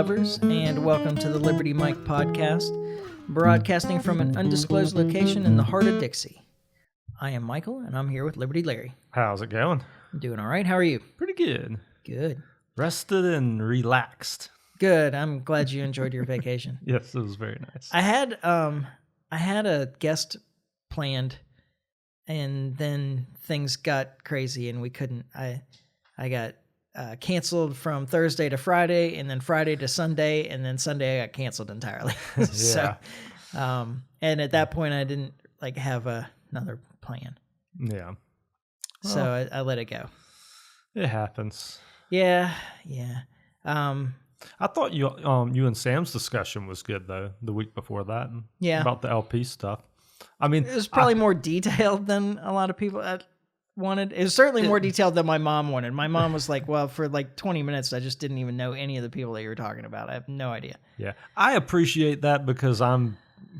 lovers, and welcome to the Liberty Mike podcast, broadcasting from an undisclosed location in the heart of Dixie. I am Michael, and I'm here with Liberty Larry. How's it going? I'm doing all right. How are you? Pretty good. Good. Rested and relaxed. Good. I'm glad you enjoyed your vacation. Yes, it was very nice. I had a guest planned, and then things got crazy, and we couldn't. I got canceled from Thursday to Friday, and then Friday to Sunday, and then Sunday I got canceled entirely. So, and at that point I didn't have another plan. Yeah. So I let it go. It happens. Yeah. I thought you and Sam's discussion was good though the week before that. Yeah. About the LP stuff. I mean, it was probably more detailed than a lot of people wanted. It was certainly more detailed than my mom wanted. My mom was like, well, for 20 minutes, I just didn't even know any of the people that you were talking about. I have no idea. Yeah. I appreciate that because I'm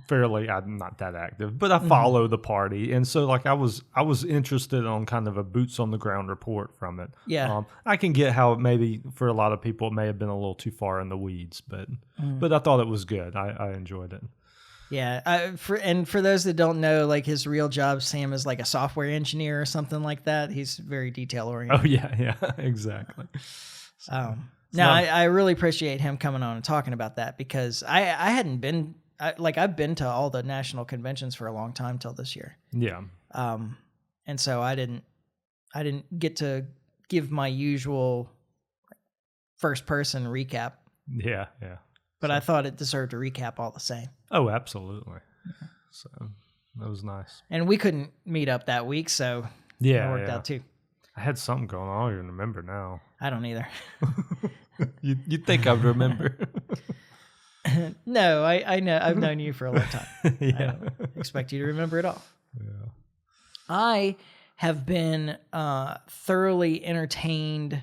not that active, but I follow the party. And so I was interested on kind of a boots on the ground report from it. Yeah. I can get how it maybe for a lot of people, it may have been a little too far in the weeds, but I thought it was good. I enjoyed it. Yeah, for those that don't know, his real job, Sam is a software engineer or something like that. He's very detail oriented. Oh yeah, exactly. I really appreciate him coming on and talking about that because I hadn't been I've been to all the national conventions for a long time till this year. Yeah. And so I didn't get to give my usual first person recap. Yeah. But I thought it deserved a recap all the same. Oh, absolutely. Yeah. So that was nice. And we couldn't meet up that week, so it worked out too. I had something going on. I don't even remember now. I don't either. You'd think I would remember. No, I know. I've known you for a long time. Yeah. I don't expect you to remember it all. Yeah. I have been thoroughly entertained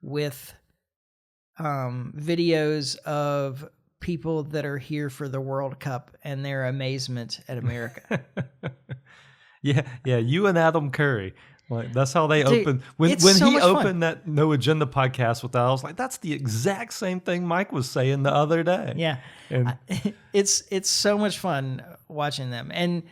with videos of people that are here for the World Cup and their amazement at America. Yeah, you and Adam Curry. That's how they opened. When he opened that No Agenda podcast with that, I was like, that's the exact same thing Mike was saying the other day. Yeah. And it's so much fun watching them. And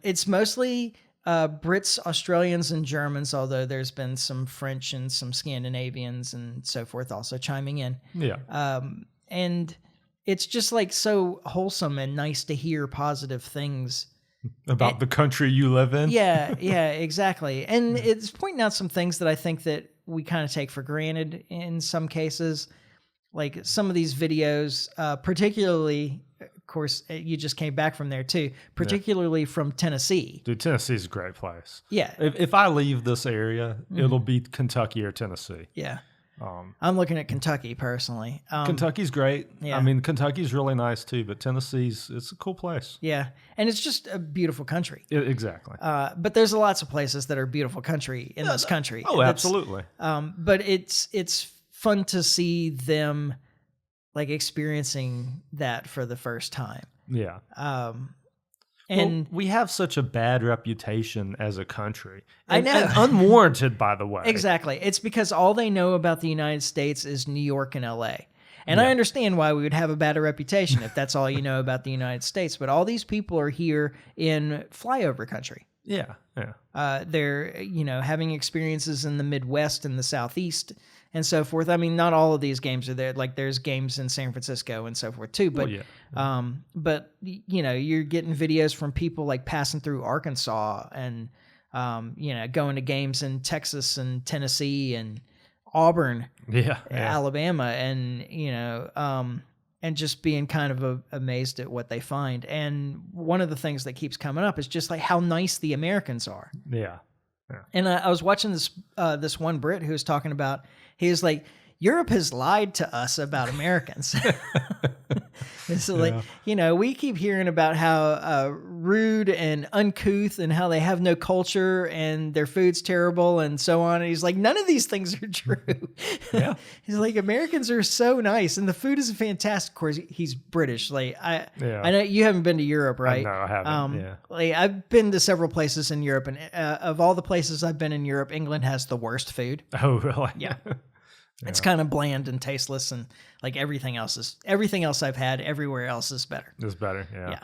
it's mostly Brits, Australians, and Germans, although there's been some French and some Scandinavians and so forth also chiming in. Yeah. And it's just so wholesome and nice to hear positive things about the country you live in. Yeah, exactly. And it's pointing out some things that I think that we kind of take for granted in some cases. Like some of these videos, particularly, of course, you just came back from there too, particularly from Tennessee. Dude, Tennessee's a great place. Yeah. If I leave this area, it'll be Kentucky or Tennessee. Yeah. I'm looking at Kentucky personally. Kentucky's great. Yeah. I mean, Kentucky's really nice too, but it's a cool place. Yeah. And it's just a beautiful country. Exactly. But there's lots of places that are beautiful country in this country. Oh, absolutely. But it's fun to see them experiencing that for the first time. Yeah. And we have such a bad reputation as a country. I know. And unwarranted, by the way. Exactly. It's because all they know about the United States is New York and LA. And I understand why we would have a bad reputation if that's all you know about the United States. But all these people are here in flyover country. Yeah. They're, having experiences in the Midwest and the Southeast and so forth. I mean, not all of these games are there. There's games in San Francisco and so forth too. But, but you're getting videos from people passing through Arkansas and, going to games in Texas and Tennessee and Auburn, Alabama, and, and just being kind of amazed at what they find. And one of the things that keeps coming up is just how nice the Americans are. Yeah. And I was watching this one Brit who was talking about, he was like, Europe has lied to us about Americans. So we keep hearing about how rude and uncouth and how they have no culture and their food's terrible and so on. And he's like, none of these things are true. Yeah. He's like, Americans are so nice and the food is fantastic. Of course, he's British. I know you haven't been to Europe, right? No, I haven't. I've been to several places in Europe, and of all the places I've been in Europe, England has the worst food. Oh, really? Yeah. It's kind of bland and tasteless, and like everything else I've had everywhere else is better. It's better, yeah.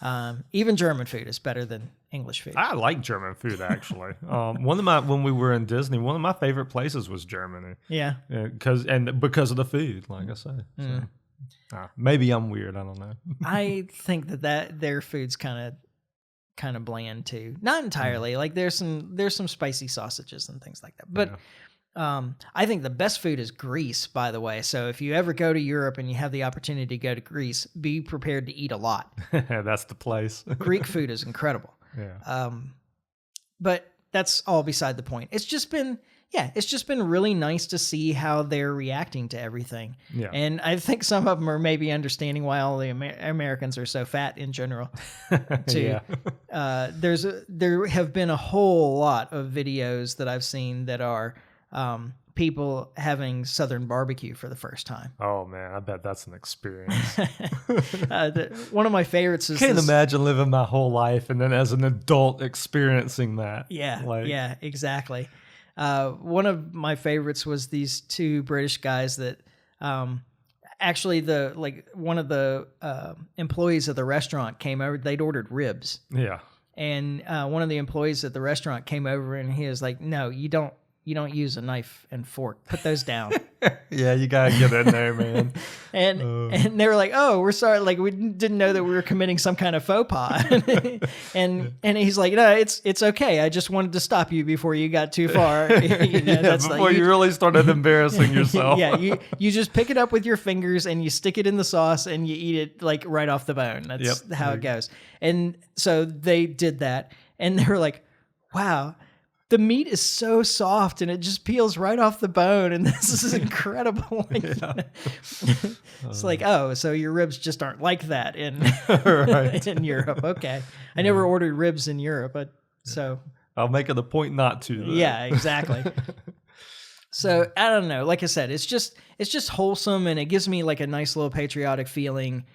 Yeah. Even German food is better than English food. I like German food actually. When we were in Disney, one of my favorite places was Germany. Yeah. Because of the food, like I say. So, maybe I'm weird. I don't know. I think that their food's kind of bland too. Not entirely. Like there's some spicy sausages and things like that. But I think the best food is Greece, by the way. So if you ever go to Europe and you have the opportunity to go to Greece, be prepared to eat a lot. That's the place. Greek food is incredible. Yeah. But that's all beside the point. It's just been really nice to see how they're reacting to everything. Yeah. And I think some of them are maybe understanding why all the Americans are so fat in general. Too. Yeah. There have been a whole lot of videos that I've seen that are people having Southern barbecue for the first time. Oh man, I bet that's an experience. One of my favorites is Can't imagine living my whole life and then as an adult experiencing that. Yeah, exactly. One of my favorites was these two British guys that actually one of the employees of the restaurant came over. They'd ordered ribs. Yeah. And one of the employees at the restaurant came over and he was like, "No, you don't use a knife and fork. Put those down." Yeah, you gotta get in there, man. And they were like, "Oh, we're sorry. Like we didn't know that we were committing some kind of faux pas." and he's like, "No, it's okay. I just wanted to stop you before you got too far." Before you really started embarrassing yourself. Yeah, you just pick it up with your fingers and you stick it in the sauce and you eat it like right off the bone. That's how it goes. And so they did that, and they were like, "Wow. The meat is so soft and it just peels right off the bone, and this is incredible." It's like, oh, so your ribs just aren't like that in in Europe. Okay, I never ordered ribs in Europe, but so I'll make it a point not to. Though. Yeah, exactly. So I don't know. Like I said, it's just wholesome, and it gives me like a nice little patriotic feeling,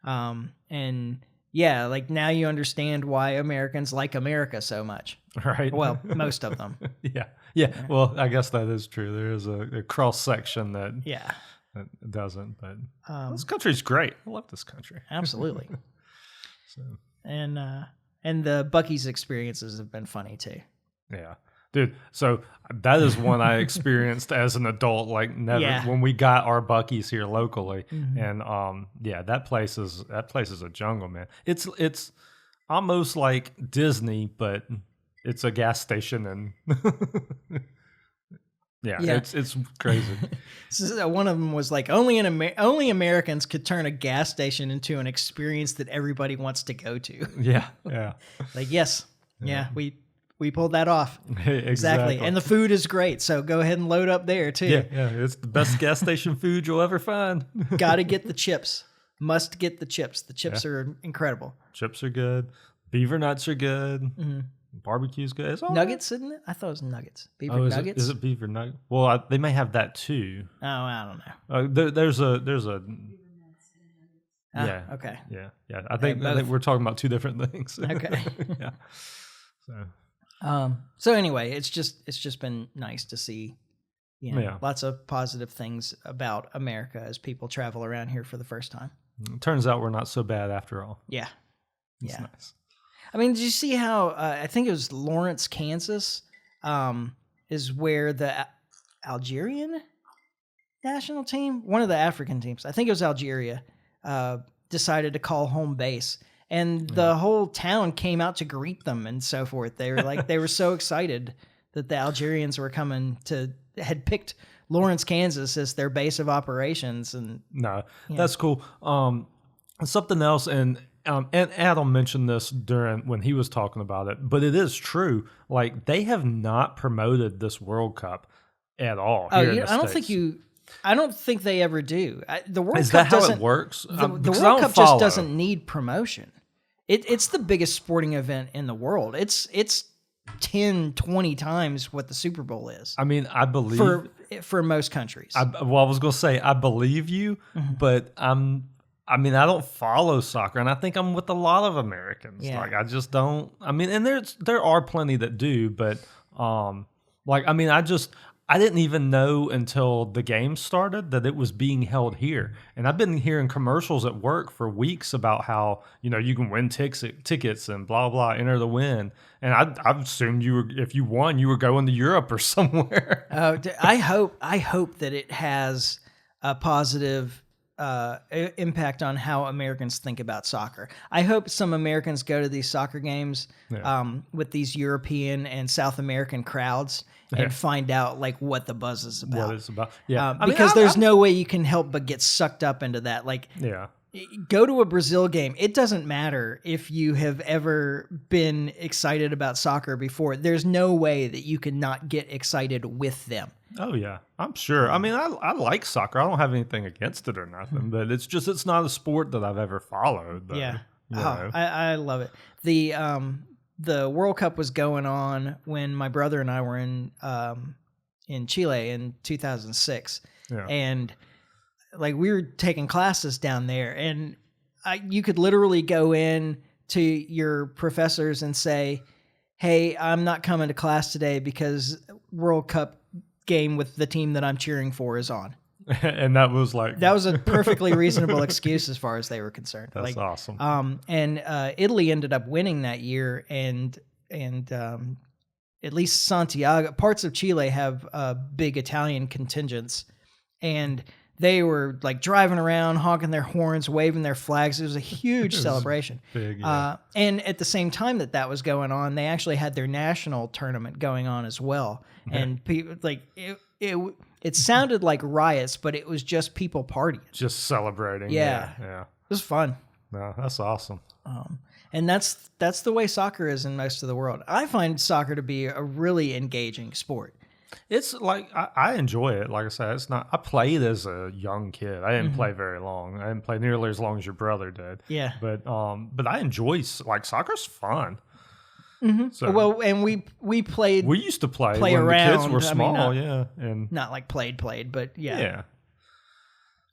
and. Yeah, like now you understand why Americans like America so much. Right. Well, most of them. Yeah. Well, I guess that is true. There is a cross section that doesn't. But this country's great. I love this country. Absolutely. And the Buc-ee's experiences have been funny too. Yeah. Dude, so that is one I experienced as an adult, like never when we got our Buc-ee's here locally, and that place is a jungle, man. It's almost like Disney, but it's a gas station, and it's crazy. One of them was like only Americans could turn a gas station into an experience that everybody wants to go to. Yeah. Like we pulled that off. Exactly. And the food is great. So go ahead and load up there too. Yeah. It's the best gas station food you'll ever find. Got to get the chips. Must get the chips. The chips are incredible. Chips are good. Beaver nuts are good. Mm-hmm. Barbecue's good. Nuggets, isn't it? I thought it was nuggets. Beaver nuggets. Is it beaver nugget? Well, they may have that too. Oh, I don't know. There's a. Yeah. Okay. Yeah. I think we're talking about two different things. Okay. Yeah. So anyway, it's just been nice to see, lots of positive things about America as people travel around here for the first time. It turns out we're not so bad after all. Yeah. It's nice. I mean, did you see how, I think it was Lawrence, Kansas, is where the Algerian national team, one of the African teams, I think it was Algeria, decided to call home base. And the whole town came out to greet them and so forth. They were like, they were so excited that the Algerians were had picked Lawrence, Kansas as their base of operations. And that's cool. Something else, and Adam mentioned this when he was talking about it, but it is true. Like they have not promoted this World Cup at all. I don't think they ever do. The World Cup is that how it works? The World Cup just doesn't need promotion. It's the biggest sporting event in the world. It's 10, 20 times what the Super Bowl is. I mean, I believe for most countries. I was going to say I believe you, but I don't follow soccer, and I think I'm with a lot of Americans. Yeah. Like I just don't. I mean, and there are plenty that do, but I I didn't even know until the game started that it was being held here. And I've been hearing commercials at work for weeks about how, you can win tickets and blah, blah, enter the win. And I assumed if you won, you were going to Europe or somewhere. I hope that it has a positive impact on how Americans think about soccer. I hope some Americans go to these soccer games with these European and South American crowds and find out like what the buzz is about. What it's about. Yeah. Because there's no way you can help but get sucked up into that. Like, go to a Brazil game. It doesn't matter if you have ever been excited about soccer before. There's no way that you can not get excited with them. Oh, yeah, I'm sure. I mean, I like soccer. I don't have anything against it or nothing, but it's not a sport that I've ever followed. Though, yeah. I love it. The World Cup was going on when my brother and I were in Chile in 2006. Yeah. And like we were taking classes down there, and you could literally go in to your professors and say, "Hey, I'm not coming to class today because World Cup game with the team that I'm cheering for is on." And that was a perfectly reasonable excuse as far as they were concerned. That's awesome. And Italy ended up winning that year, and at least Santiago, parts of Chile have big Italian contingents, and they were like driving around, honking their horns, waving their flags. It was a huge celebration. Big, yeah. And at the same time that was going on, they actually had their national tournament going on as well. And people like it sounded like riots, but it was just people partying, just celebrating. Yeah. It was fun. No, that's awesome. And that's the way soccer is in most of the world. I find soccer to be a really engaging sport. It's like I enjoy it. Like I said, it's not. I played as a young kid. I didn't play very long. I didn't play nearly as long as your brother did. Yeah. But I enjoy soccer's fun. Mm-hmm. So, well, and we played. We used to play when around. The kids were small. And not like played, but yeah.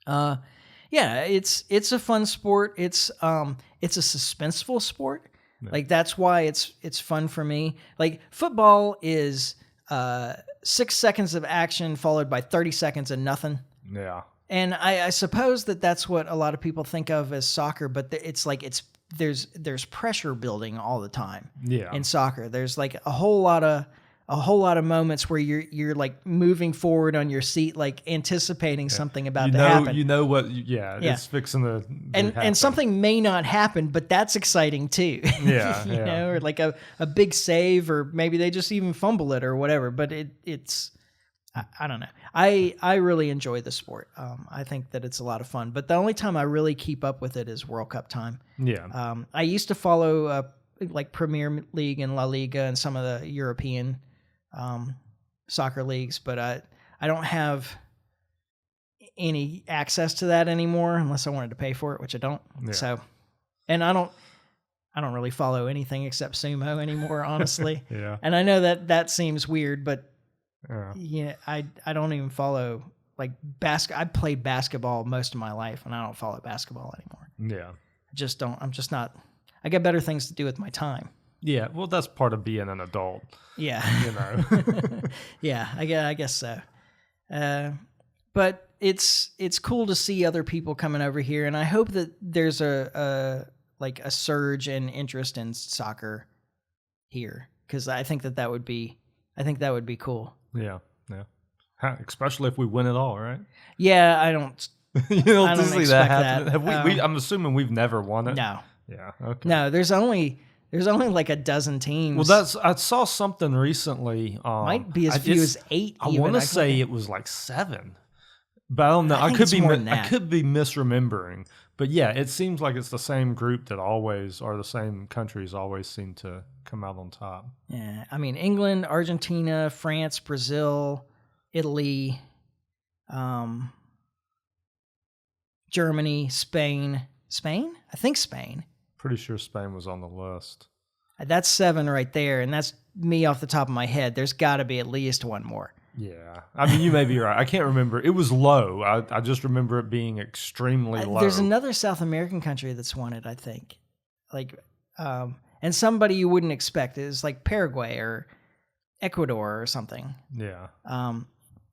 It's a fun sport. It's a suspenseful sport. Yeah. Like that's why it's fun for me. Like football is 6 seconds of action followed by 30 seconds of nothing. Yeah. And I suppose that that's what a lot of people think of as soccer, but it's like there's pressure building all the time. Yeah. In soccer, there's like a whole lot of moments where you're like moving forward on your seat, like anticipating something about to happen. You know what? It's fixing to and something may not happen, but that's exciting too. Yeah, you know, or like a big save, or maybe they just even fumble it or whatever. But it's I don't know. I really enjoy the sport. I think that it's a lot of fun. But the only time I really keep up with it is World Cup time. Yeah. I used to follow like Premier League and La Liga and some of the European soccer leagues, but I don't have any access to that anymore unless I wanted to pay for it, which I don't. Yeah. So, and I don't really follow anything except sumo anymore, honestly. Yeah. And I know that seems weird, but I don't even follow like I played basketball most of my life, and I don't follow basketball anymore. Yeah. I just don't. I'm just not. I got better things to do with my time. Yeah, well, that's part of being an adult. Yeah. You know. Yeah, I guess so. But it's cool to see other people coming over here, and I hope that there's a surge in interest in soccer here, because I think that would be cool. Yeah. Especially if we win it all, right? Yeah, I don't. You don't I don't see that happen. Have we? I'm assuming we've never won it. No. Yeah. Okay. No, there's only like a dozen teams. Well, I saw something recently. Might be as few as 8. I want to say it was like 7, but I don't know. I could be misremembering. But yeah, it seems like it's the same group that always, or the same countries always seem to come out on top. Yeah, I mean England, Argentina, France, Brazil, Italy, Germany, Spain. Spain? I think Spain. Pretty sure Spain was on the list. That's 7 right there, and that's me off the top of my head. There's got to be at least one more. Yeah. I mean, you may be right. I can't remember. It was low. I just remember it being extremely low. There's another South American country that's won it, I think. Like, and somebody you wouldn't expect is like Paraguay or Ecuador or something. Yeah.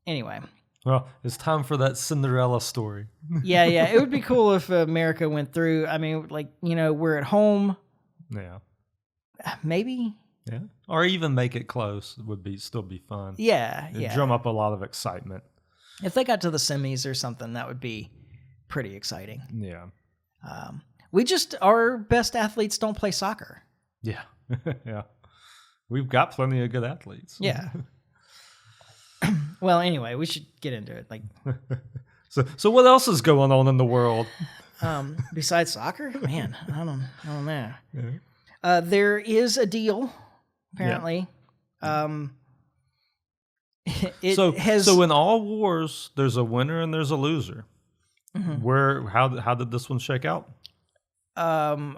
anyway. Well, it's time for that Cinderella story. Yeah. It would be cool if America went through. I mean, like, we're at home. Yeah. Maybe. Yeah. Or even make it close would still be fun. Yeah. It'd drum up a lot of excitement. If they got to the semis or something, that would be pretty exciting. Yeah. Our best athletes don't play soccer. Yeah. Yeah. We've got plenty of good athletes. Yeah. Well, anyway, we should get into it. Like, so what else is going on in the world? Besides soccer, man, I don't know. Yeah. There is a deal, apparently. Yeah. So in all wars, there's a winner and there's a loser. Mm-hmm. How did this one shake out?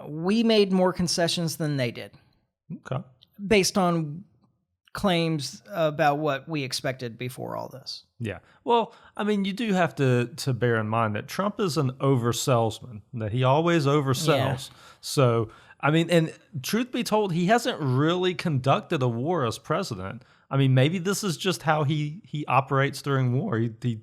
We made more concessions than they did. Okay. Based on claims about what we expected before all this. Yeah. Well, I mean, you do have to bear in mind that Trump is an oversalesman, that he always oversells. Yeah. So, I mean, and truth be told, he hasn't really conducted a war as president. I mean, maybe this is just how he operates during war. He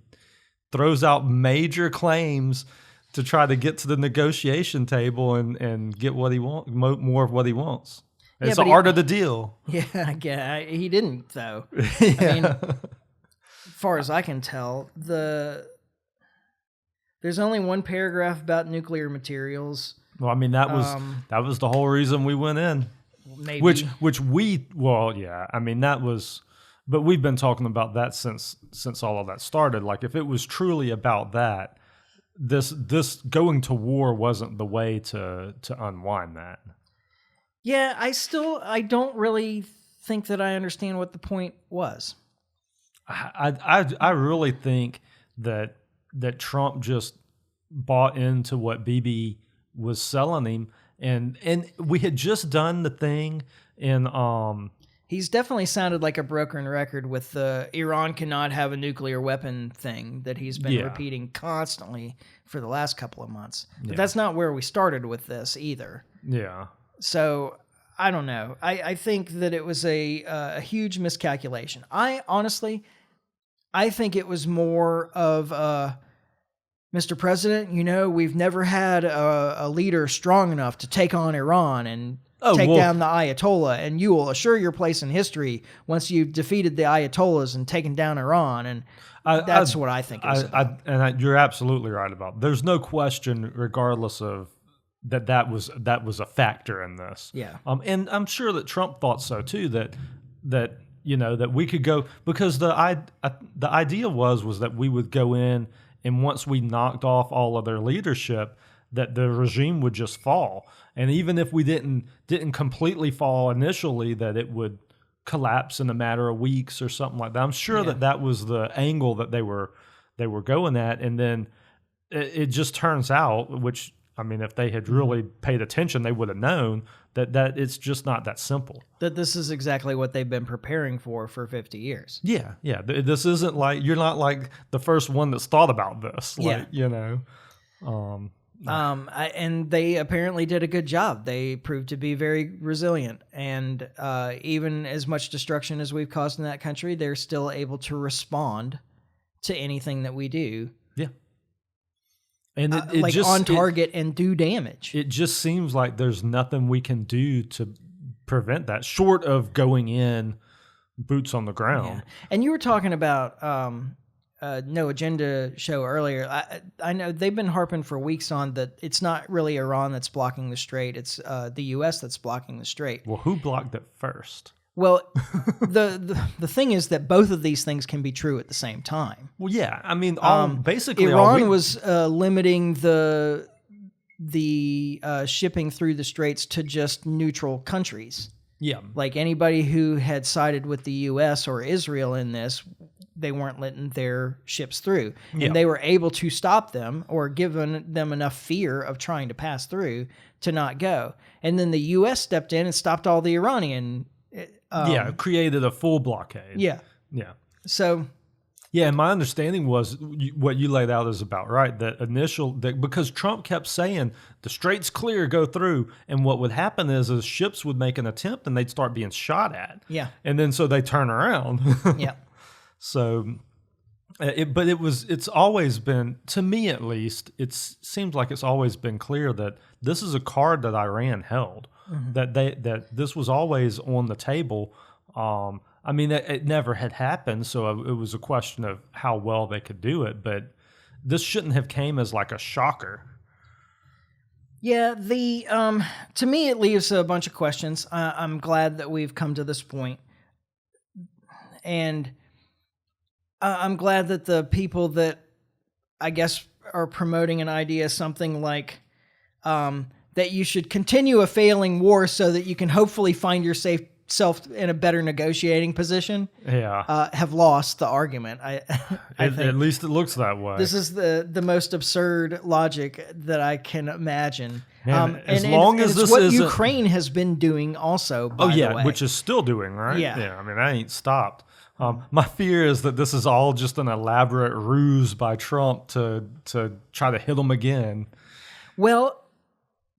throws out major claims to try to get to the negotiation table and get what he wants, more of what he wants. It's the art of the deal. Yeah, he didn't, though. Yeah. I mean, as far as I can tell, there's only one paragraph about nuclear materials. Well, I mean, that was the whole reason we went in. Maybe. I mean, that was, but we've been talking about that since all of that started. Like, if it was truly about that, this going to war wasn't the way to unwind that. Yeah, I don't really think that I understand what the point was. I really think that Trump just bought into what Bibi was selling him, and we had just done the thing in He's definitely sounded like a broken record with the Iran cannot have a nuclear weapon thing that he's been repeating constantly for the last couple of months. But that's not where we started with this either. Yeah. So I don't know. I think that it was a huge miscalculation. I think it was more of Mr. President, we've never had a leader strong enough to take on Iran and take down the Ayatollah, and you will assure your place in history once you've defeated the Ayatollahs and taken down Iran. And that's what I think it's about. You're absolutely right about. There's no question, regardless of that was a factor in this. Yeah. And I'm sure that Trump thought so too. That we could go, because the idea was that we would go in, and once we knocked off all of their leadership, that the regime would just fall. And even if we didn't completely fall initially, that it would collapse in a matter of weeks or something like that. I'm sure that was the angle that they were going at. And then it just turns out, which, I mean, if they had really paid attention, they would have known that it's just not that simple. That this is exactly what they've been preparing for 50 years. Yeah. This isn't like, you're not like the first one that's thought about this. And they apparently did a good job. They proved to be very resilient. And even as much destruction as we've caused in that country, they're still able to respond to anything that we do. Yeah. And it like just, on target and do damage. It just seems like there's nothing we can do to prevent that, short of going in boots on the ground. Yeah. And you were talking about No Agenda show earlier. I know they've been harping for weeks on that it's not really Iran that's blocking the strait. It's the U.S. that's blocking the strait. Well, who blocked it first? Well, the thing is that both of these things can be true at the same time. Well, yeah. I mean, basically, Iran was limiting the shipping through the straits to just neutral countries. Yeah. Like anybody who had sided with the U.S. or Israel in this, they weren't letting their ships through. And they were able to stop them or given them enough fear of trying to pass through to not go. And then the U.S. stepped in and stopped all the Iranian... created a full blockade. Yeah. So... Yeah, and my understanding was what you laid out is about right. Because Trump kept saying the strait's clear, go through, and what would happen is ships would make an attempt and they'd start being shot at. Yeah, and then so they turn around. Yeah. So, It's always been, to me at least, it seems like it's always been clear that this is a card that Iran held, that this was always on the table. I mean, it never had happened, so it was a question of how well they could do it, but this shouldn't have came as like a shocker. Yeah, to me it leaves a bunch of questions. I'm glad that we've come to this point, and I'm glad that the people that I guess are promoting an idea, something like that you should continue a failing war so that you can hopefully find yourself in a better negotiating position. Yeah, have lost the argument. I think at least it looks that way. This is the most absurd logic that I can imagine. Man, as long as this what isn't... Ukraine has been doing also. By the way. Which is still doing, right? Yeah. I mean, that ain't stopped. My fear is that this is all just an elaborate ruse by Trump to try to hit him again. Well,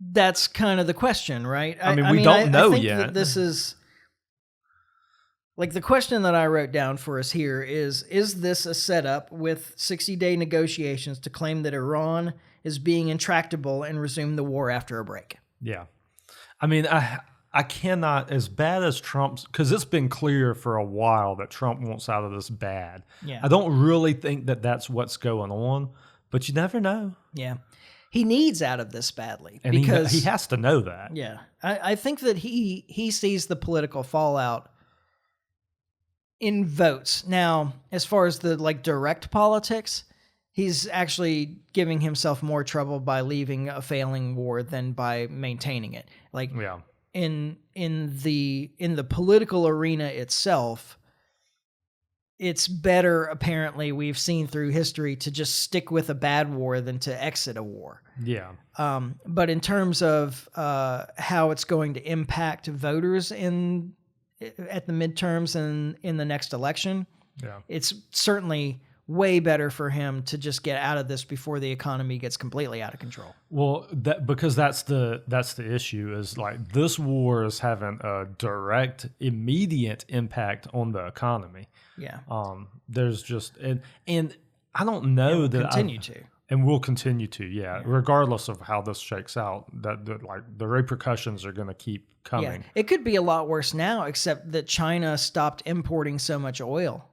that's kind of the question, right? I mean, we don't know I think yet. That this is like the question that I wrote down for us here is this a setup with 60-day negotiations to claim that Iran is being intractable and resume the war after a break? Yeah. I mean, I cannot, as bad as Trump's, because it's been clear for a while that Trump wants out of this bad. Yeah. I don't really think that that's what's going on, but you never know. Yeah. He needs out of this badly. And because he has to know that. Yeah. I think that he sees the political fallout in votes. Now, as far as the direct politics, he's actually giving himself more trouble by leaving a failing war than by maintaining it. In the political arena itself, it's better, apparently, we've seen through history, to just stick with a bad war than to exit a war. Yeah. But in terms of how it's going to impact voters at the midterms and in the next election, it's certainly way better for him to just get out of this before the economy gets completely out of control. Well, because that's the issue, is like this war is having a direct, immediate impact on the economy. Yeah. There's just and I don't know that continue to. And we'll continue to, regardless of how this shakes out. That the repercussions are going to keep coming. Yeah. It could be a lot worse now, except that China stopped importing so much oil.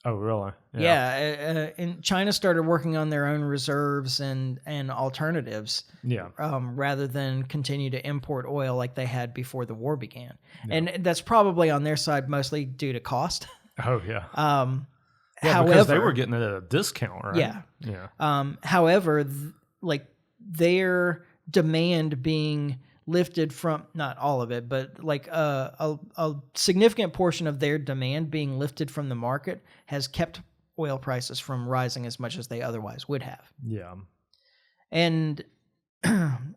Oh, really? Yeah. And China started working on their own reserves and alternatives. Yeah. Rather than continue to import oil like they had before the war began. Yeah. And that's probably on their side mostly due to cost. Oh, yeah. However, because they were getting it at a discount, right? Yeah. Yeah. However, their demand being lifted from, not all of it, but a significant portion of their demand being lifted from the market has kept oil prices from rising as much as they otherwise would have. Yeah. And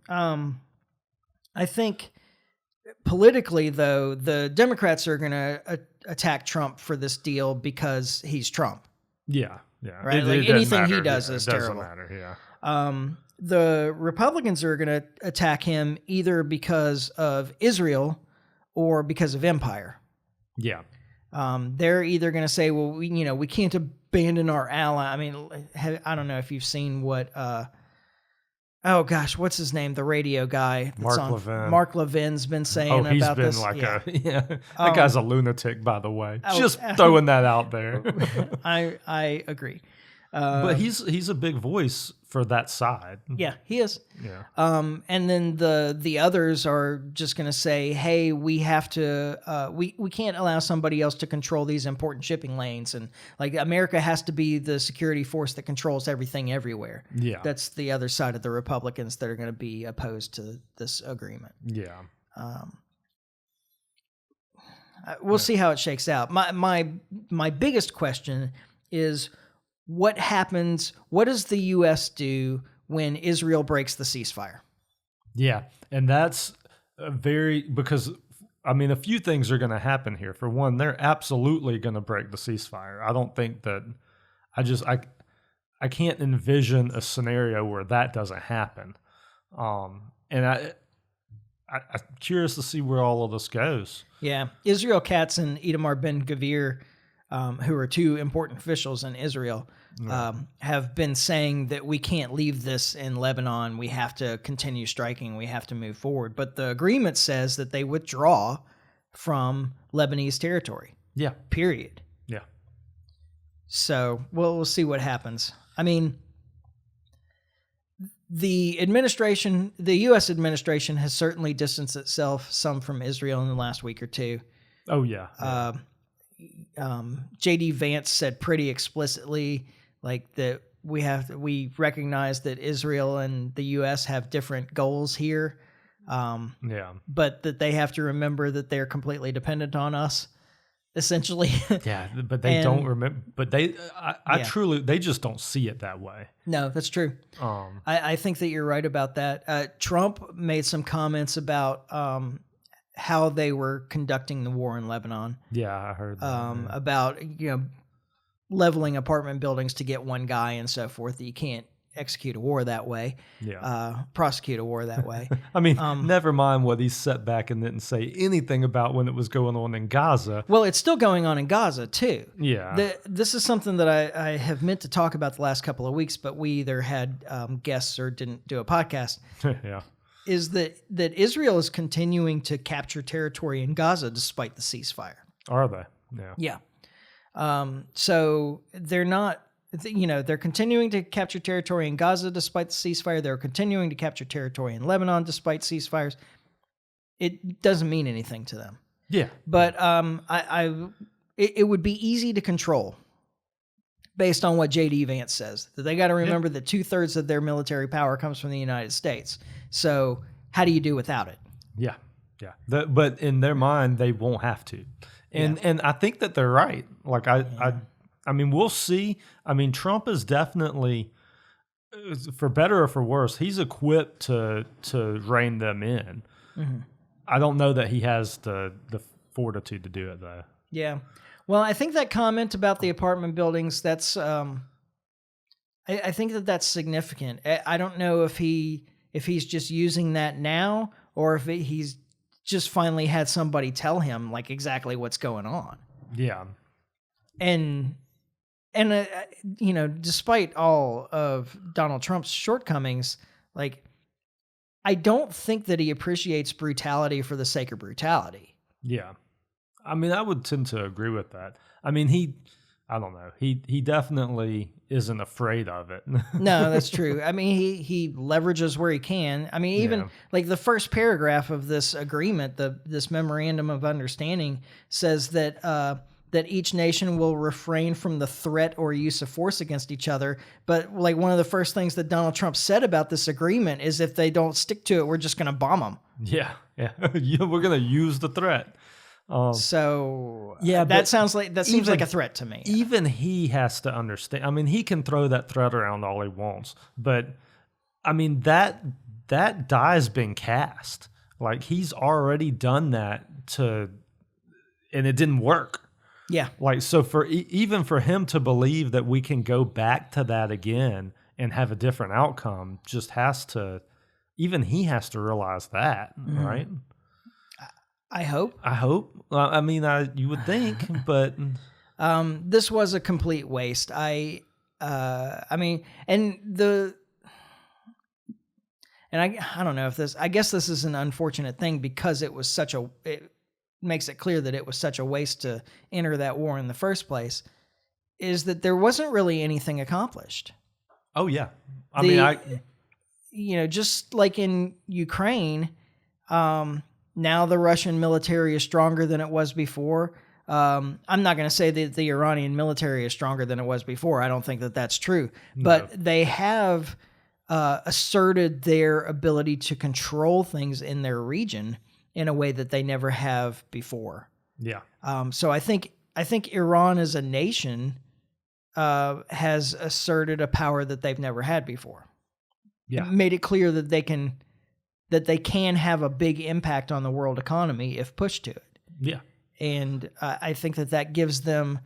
I think politically, though, the Democrats are going to attack Trump for this deal because he's Trump. Yeah, yeah. Right? It anything matter. he does is terrible. Doesn't matter, yeah. The Republicans are going to attack him either because of Israel or because of empire. Yeah. They're either going to say, well, we can't abandon our ally. I mean, I don't know if you've seen what, oh gosh, what's his name? The radio guy. Levin. Mark Levin's been saying about this. That guy's a lunatic, by the way. Just throwing that out there. I agree. But he's a big voice for that side. Yeah, he is. Yeah. And then the others are just going to say, hey, we have to, we can't allow somebody else to control these important shipping lanes. And America has to be the security force that controls everything everywhere. Yeah. That's the other side of the Republicans that are going to be opposed to this agreement. Yeah. We'll see how it shakes out. My biggest question is, what happens? What does the U.S. do when Israel breaks the ceasefire? Yeah, and that's because a few things are going to happen here. For one, they're absolutely going to break the ceasefire. I don't think that I can't envision a scenario where that doesn't happen. And I'm curious to see where all of this goes. Yeah, Israel Katz and Itamar Ben-Gvir who are two important officials in Israel, have been saying that we can't leave this in Lebanon. We have to continue striking. We have to move forward. But the agreement says that they withdraw from Lebanese territory. Yeah. Period. Yeah. So we'll see what happens. I mean, the U.S. administration has certainly distanced itself some from Israel in the last week or two. Oh, yeah. J.D. Vance said pretty explicitly, like, that we recognize that Israel and the U.S. have different goals here. But that they have to remember that they're completely dependent on us, essentially. Yeah, but they don't remember. But I truly, they just don't see it that way. No, that's true. I think that you're right about that. Trump made some comments about how they were conducting the war in Lebanon. Yeah, I heard that. About, leveling apartment buildings to get one guy and so forth. That you can't execute a war that way. Yeah. Prosecute a war that way. I mean, never mind what he set back and didn't say anything about when it was going on in Gaza. Well, it's still going on in Gaza too. Yeah. This is something that I have meant to talk about the last couple of weeks, but we either had guests or didn't do a podcast. Yeah. Is that Israel is continuing to capture territory in Gaza despite the ceasefire. Are they? Yeah. Yeah. So they're not, they're continuing to capture territory in Gaza despite the ceasefire. They're continuing to capture territory in Lebanon despite ceasefires. It doesn't mean anything to them. Yeah. But it would be easy to control based on what J.D. Vance says. That they got to remember that 2/3 of their military power comes from the United States. So how do you do without it? Yeah. Yeah. But in their mind, they won't have to. And I think that they're right. Like I mean, we'll see. I mean, Trump is definitely, for better or for worse, he's equipped to rein them in. Mm-hmm. I don't know that he has the fortitude to do it, though. Yeah. Well, I think that comment about the apartment buildings, that's, I think that's significant. I don't know if he's just using that now or if he's just finally had somebody tell him like exactly what's going on. Yeah. And despite all of Donald Trump's shortcomings, like, I don't think that he appreciates brutality for the sake of brutality. Yeah. I mean, I would tend to agree with that. I mean, I don't know. He definitely isn't afraid of it. No, that's true. I mean, he leverages where he can. I mean, even like the first paragraph of this agreement, this memorandum of understanding says that each nation will refrain from the threat or use of force against each other. But like one of the first things that Donald Trump said about this agreement is if they don't stick to it, we're just going to bomb them. Yeah. We're going to use the threat. That seems like a threat to me. Even he has to understand. I mean, he can throw that threat around all he wants, but I mean that die's been cast. Like he's already done that and it didn't work. Yeah. Like so even for him to believe that we can go back to that again and have a different outcome, even he has to realize that, right? I hope. I mean, you would think, but this was a complete waste. I don't know if this. I guess this is an unfortunate thing because it makes it clear that it was such a waste to enter that war in the first place. Is that there wasn't really anything accomplished. Oh yeah, just like in Ukraine. Now the Russian military is stronger than it was before. I'm not going to say that the Iranian military is stronger than it was before. I don't think that that's true. No. But they have asserted their ability to control things in their region in a way that they never have before. Yeah. So I think Iran as a nation has asserted a power that they've never had before. Yeah. Made it clear that they can have a big impact on the world economy if pushed to it. Yeah. And I think that gives them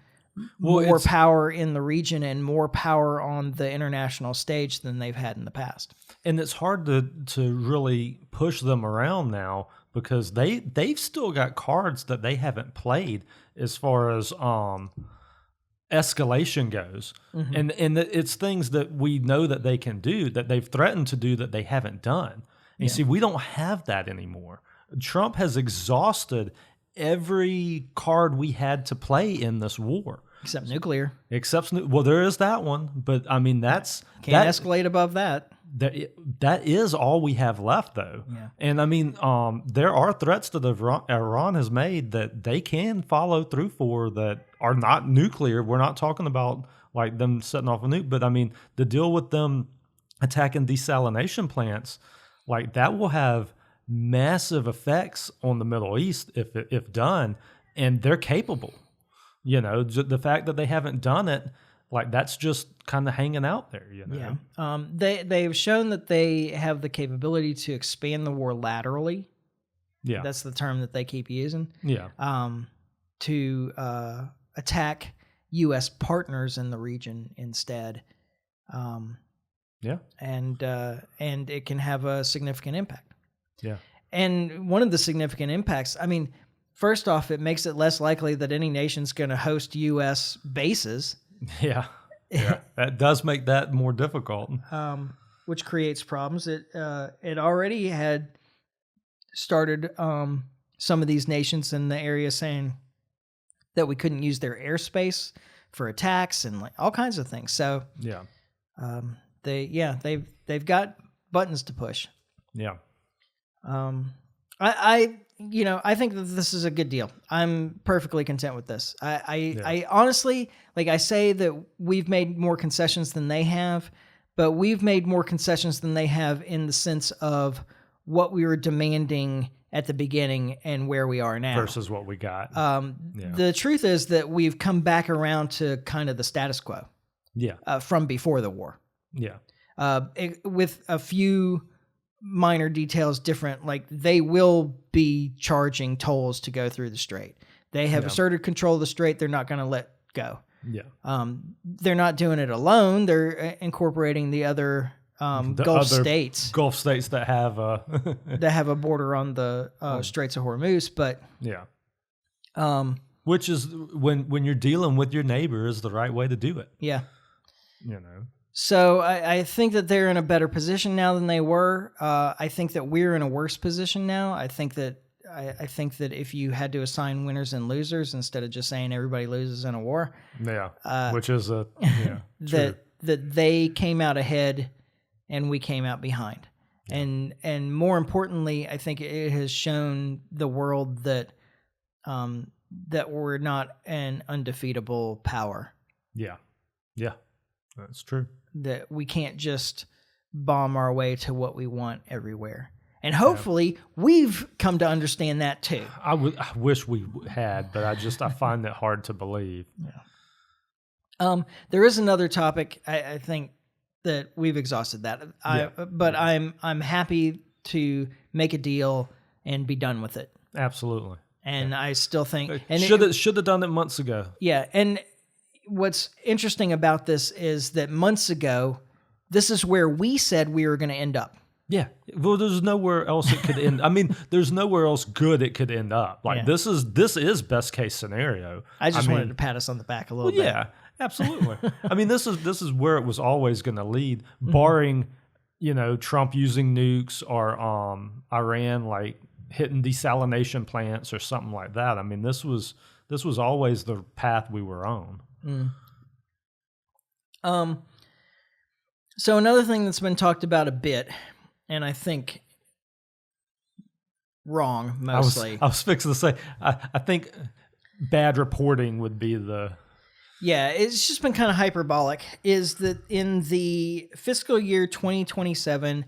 more power in the region and more power on the international stage than they've had in the past. And it's hard to really push them around now because they've still got cards that they haven't played as far as escalation goes. And it's things that we know that they can do, that they've threatened to do, that they haven't done. And you see, we don't have that anymore. Trump has exhausted every card we had to play in this war. Except nuclear. Well, there is that one, but I mean, can't escalate above that. That is all we have left, though. Yeah. And I mean, there are threats that Iran has made that they can follow through for that are not nuclear. We're not talking about like them setting off a nuke, but I mean, the deal with them attacking desalination plants, like that will have massive effects on the Middle East if done, and they're capable. You know, the fact that they haven't done it, like that's just kind of hanging out there, you know. Yeah. They've shown that they have the capability to expand the war laterally. Yeah. That's the term that they keep using. Yeah. To attack U.S. partners in the region instead. Yeah. And it can have a significant impact. Yeah. And one of the significant impacts, I mean, first off, it makes it less likely that any nation's going to host U.S. bases. Yeah. Yeah. That does make that more difficult. Which creates problems. It already had started some of these nations in the area saying that we couldn't use their airspace for attacks and like all kinds of things. So yeah. They've got buttons to push. Yeah. I think that this is a good deal. I'm perfectly content with this. I honestly, like I say that we've made more concessions than they have, but we've made more concessions than they have in the sense of what we were demanding at the beginning and where we are now. Versus what we got. The truth is that we've come back around to kind of the status quo. Yeah. From before the war. Yeah. With a few minor details different, like they will be charging tolls to go through the strait. They have asserted control of the strait. They're not going to let go. Yeah. They're not doing it alone. They're incorporating the other Gulf states. Gulf states that have that have a border on the Straits of Hormuz, but which is when you're dealing with your neighbor is the right way to do it. Yeah. You know. So I think that they're in a better position now than they were. I think that we're in a worse position now. I think that if you had to assign winners and losers instead of just saying everybody loses in a war, which is that they came out ahead and we came out behind. Yeah. And more importantly, I think it has shown the world that that we're not an undefeatable power. Yeah. Yeah. That's true. That we can't just bomb our way to what we want everywhere. And hopefully we've come to understand that too. I wish we had, but I find it hard to believe. Yeah. There is another topic. I think that we've exhausted that. But I'm happy to make a deal and be done with it. Absolutely. And I still think should have done it months ago. Yeah. And what's interesting about this is that months ago, this is where we said we were going to end up. Yeah. Well, there's nowhere else it could end. I mean, there's nowhere else good it could end up. Like this is best case scenario. I wanted to pat us on the back a little bit. Yeah, absolutely. I mean, this is where it was always going to lead, barring, Trump using nukes or Iran like hitting desalination plants or something like that. I mean, this was always the path we were on. So another thing that's been talked about a bit, and I think wrong mostly. I was fixing to say, I think bad reporting would be the... Yeah, it's just been kind of hyperbolic, is that in the fiscal year 2027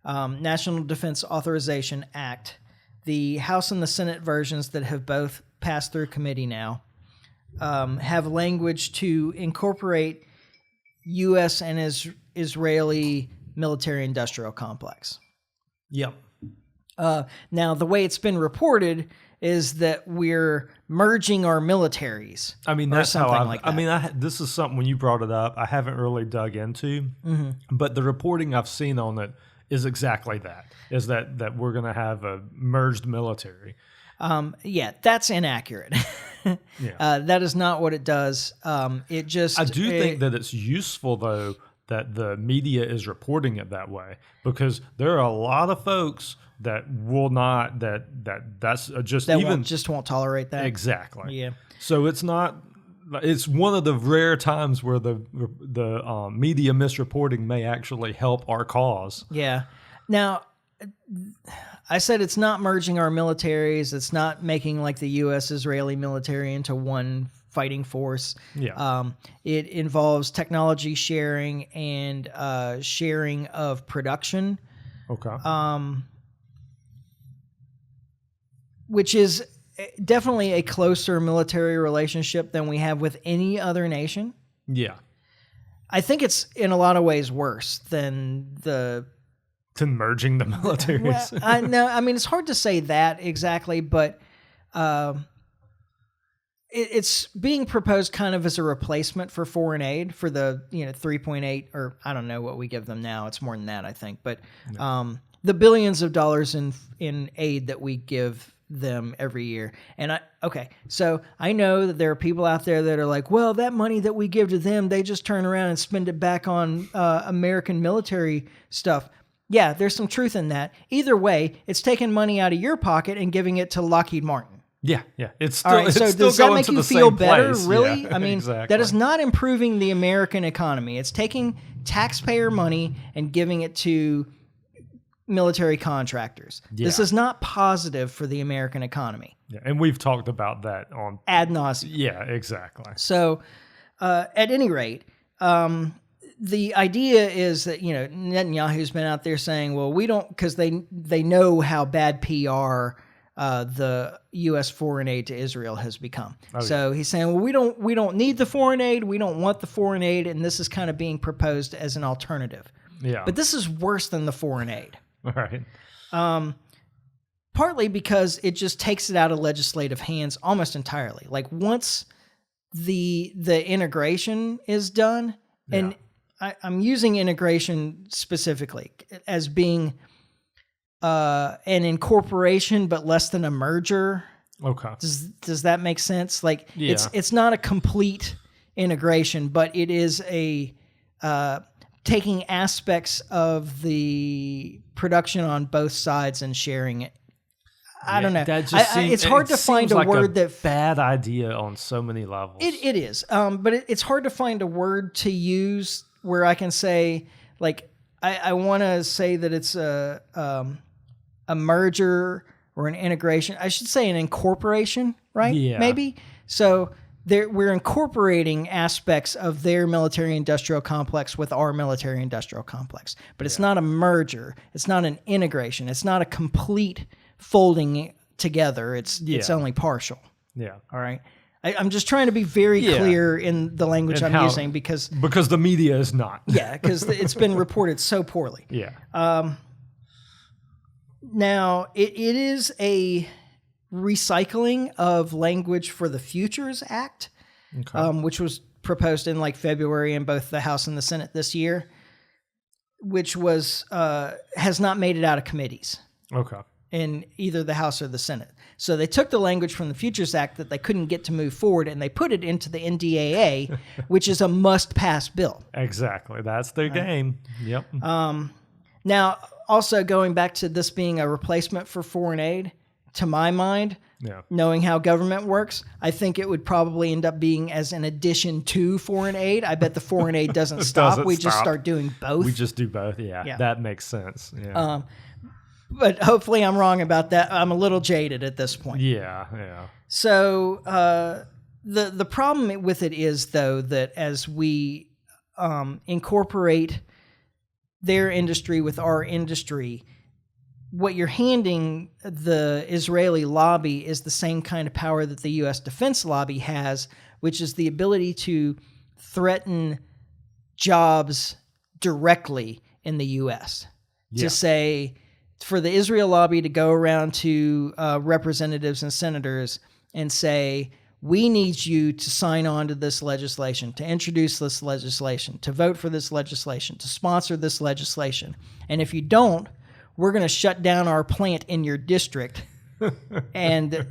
National Defense Authorization Act, the House and the Senate versions that have both passed through committee now have language to incorporate U.S. and Israeli military-industrial complex. Yep. Now, the way it's been reported is that we're merging our militaries. I mean, that's how this is something when you brought it up, I haven't really dug into, but the reporting I've seen on it is exactly that, is that we're going to have a merged military. That's inaccurate. That is not what it does. I do think that it's useful, though, that the media is reporting it that way, because there are a lot of folks that will not, that's just that even won't tolerate that. Exactly. Yeah. So it's one of the rare times where the media misreporting may actually help our cause. Yeah. Now, I said it's not merging our militaries. It's not making like the U.S.-Israeli military into one fighting force. Yeah. It involves technology sharing and sharing of production. Okay. Which is definitely a closer military relationship than we have with any other nation. Yeah. I think it's in a lot of ways worse than merging the militaries. Well, no, I mean, it's hard to say that exactly, but it's being proposed kind of as a replacement for foreign aid for the 3.8, or I don't know what we give them now. It's more than that, I think, but the billions of dollars in aid that we give them every year. And so I know that there are people out there that are like, well, that money that we give to them, they just turn around and spend it back on American military stuff. Yeah, there's some truth in that. Either way, it's taking money out of your pocket and giving it to Lockheed Martin. Yeah. It's still, all right, so does that make you feel better? Place. Really? Yeah, I mean, exactly. That is not improving the American economy. It's taking taxpayer money and giving it to military contractors. Yeah. This is not positive for the American economy. Yeah, and we've talked about that on ad nauseum. Yeah, exactly. So, at any rate, the idea is that Netanyahu's been out there saying, "Well, we don't," because they know how bad PR the U.S. foreign aid to Israel has become. So he's saying, "Well, we don't need the foreign aid. We don't want the foreign aid," and this is kind of being proposed as an alternative. Yeah, but this is worse than the foreign aid. Right. Partly because it just takes it out of legislative hands almost entirely. Like once the integration is done, and I'm using integration specifically as being an incorporation, but less than a merger. Okay. Does that make sense? Like it's not a complete integration, but it is a taking aspects of the production on both sides and sharing it. I don't know. It's hard to find a word that bad idea on so many levels. It is, but it's hard to find a word to use where I can say, like, I want to say that it's a merger or an integration. I should say an incorporation, right? Yeah. Maybe. So we're incorporating aspects of their military-industrial complex with our military-industrial complex. But it's not a merger. It's not an integration. It's not a complete folding together. It's only partial. Yeah. All right. I'm just trying to be very clear in the language I'm using because the media is not. Yeah, because it's been reported so poorly. Yeah. Now, it is a recycling of language for the Futures Act, which was proposed in like February in both the House and the Senate this year, which was has not made it out of committees. Okay. In either the House or the Senate. So they took the language from the Futures Act that they couldn't get to move forward, and they put it into the NDAA, which is a must-pass bill. Exactly. That's their game. Yep. Now, also going back to this being a replacement for foreign aid, to my mind, knowing how government works, I think it would probably end up being as an addition to foreign aid. I bet the foreign aid doesn't stop. Just start doing both. We just do both. Yeah. That makes sense. Yeah. But hopefully I'm wrong about that. I'm a little jaded at this point. Yeah. So the problem with it is, though, that as we incorporate their industry with our industry, what you're handing the Israeli lobby is the same kind of power that the U.S. defense lobby has, which is the ability to threaten jobs directly in the U.S. To say, for the Israel lobby to go around to representatives and senators and say, we need you to sign on to this legislation, to introduce this legislation, to vote for this legislation, to sponsor this legislation. And if you don't, we're going to shut down our plant in your district and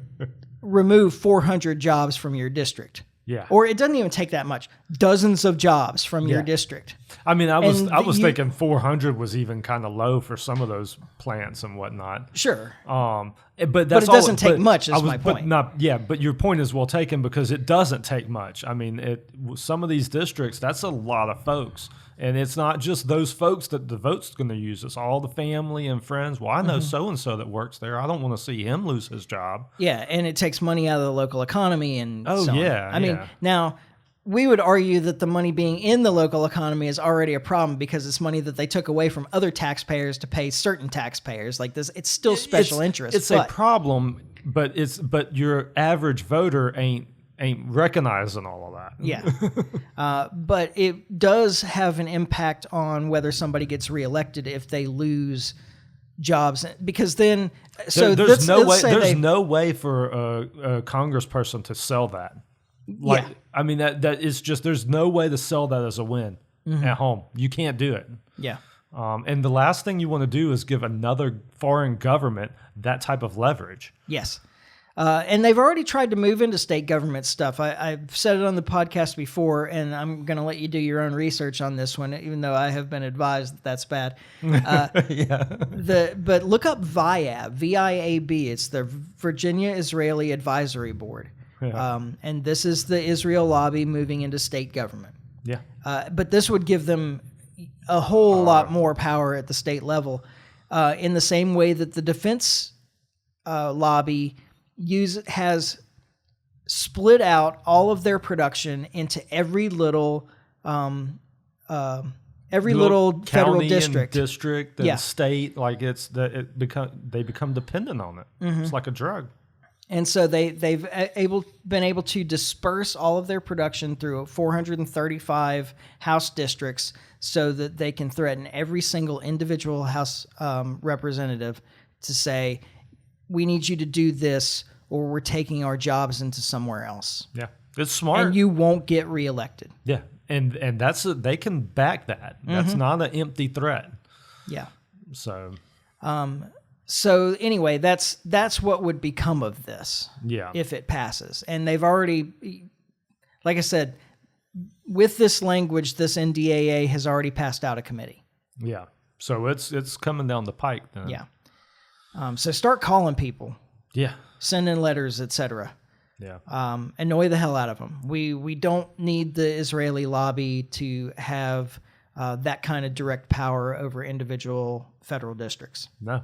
remove 400 jobs from your district. Yeah. Or it doesn't even take that much. Dozens of jobs from your district. I mean, I was thinking 400 was even kind of low for some of those plants and whatnot. Sure. But it doesn't take much is my point. But your point is well taken because it doesn't take much. I mean, some of these districts, that's a lot of folks. And it's not just those folks that the vote's going to use. It's all the family and friends. Well, I know so-and-so that works there. I don't want to see him lose his job. Yeah, and it takes money out of the local economy and so on. I mean, now, we would argue that the money being in the local economy is already a problem because it's money that they took away from other taxpayers to pay certain taxpayers. Like this, it's still special interest. It's a problem, but your average voter ain't recognizing all of that. Yeah. But it does have an impact on whether somebody gets reelected if they lose jobs. Because then, there's no way for a congressperson to sell that. I mean, that is just, there's no way to sell that as a win at home. You can't do it. Yeah. And the last thing you want to do is give another foreign government that type of leverage. Yes. And they've already tried to move into state government stuff. I've said it on the podcast before, and I'm going to let you do your own research on this one, even though I have been advised that that's bad. But look up VIAB, VIAB. It's the Virginia Israeli Advisory Board. Yeah. And this is the Israel lobby moving into state government. Yeah. But this would give them a whole lot more power at the state level, in the same way that the defense lobby has split out all of their production into every little federal district and state. Like they become dependent on it. Mm-hmm. It's like a drug. And so they've been able to disperse all of their production through 435 House districts so that they can threaten every single individual House representative to say, we need you to do this or we're taking our jobs into somewhere else. Yeah, it's smart. And you won't get reelected. Yeah, and they can back that. That's not an empty threat. Yeah. So... So anyway, that's what would become of this if it passes. And they've already, like I said, with this language, this NDAA has already passed out of committee. Yeah. So it's coming down the pike then. Yeah. So start calling people. Yeah. Send in letters, etc. Yeah. Annoy the hell out of them. We don't need the Israeli lobby to have that kind of direct power over individual federal districts. No.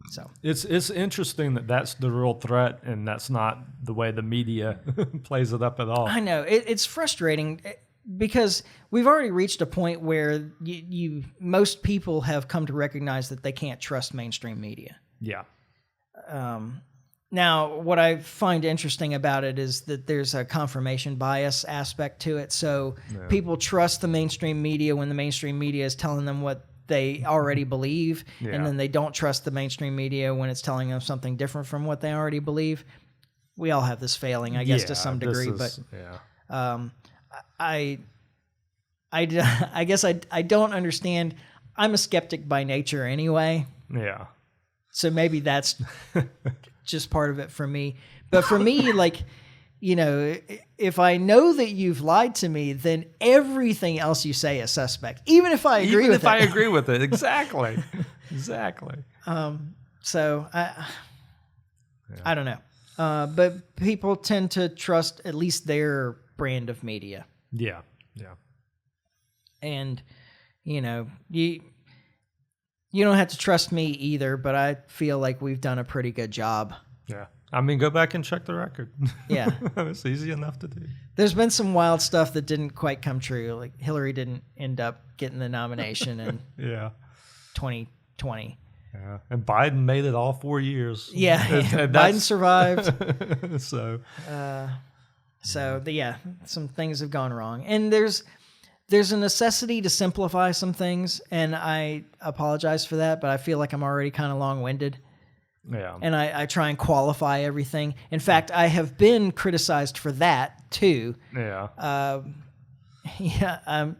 So it's interesting that that's the real threat, and that's not the way the media plays it up at all. I know it's frustrating because we've already reached a point where most people have come to recognize that they can't trust mainstream media. Yeah. Now, what I find interesting about it is that there's a confirmation bias aspect to it. So people trust the mainstream media when the mainstream media is telling them what they already believe, and then they don't trust the mainstream media when it's telling them something different from what they already believe. We all have this failing, I guess, to some degree, but I guess I don't understand. I'm a skeptic by nature anyway. Yeah. So maybe that's just part of it for me. But for me, like, you know, if I know that you've lied to me, then everything else you say is suspect, even if I agree with it. I agree with it. Exactly. Exactly. So I don't know. But people tend to trust at least their brand of media. Yeah. Yeah. And, you know, you don't have to trust me either, but I feel like we've done a pretty good job. Yeah. I mean, go back and check the record. Yeah. It's easy enough to do. There's been some wild stuff that didn't quite come true. Like Hillary didn't end up getting the nomination in 2020. Yeah. And Biden made it all 4 years. Yeah. And Biden survived. Some things have gone wrong. And there's a necessity to simplify some things, and I apologize for that, but I feel like I'm already kind of long-winded. Yeah. And I try and qualify everything. In fact, I have been criticized for that too. Yeah. I'm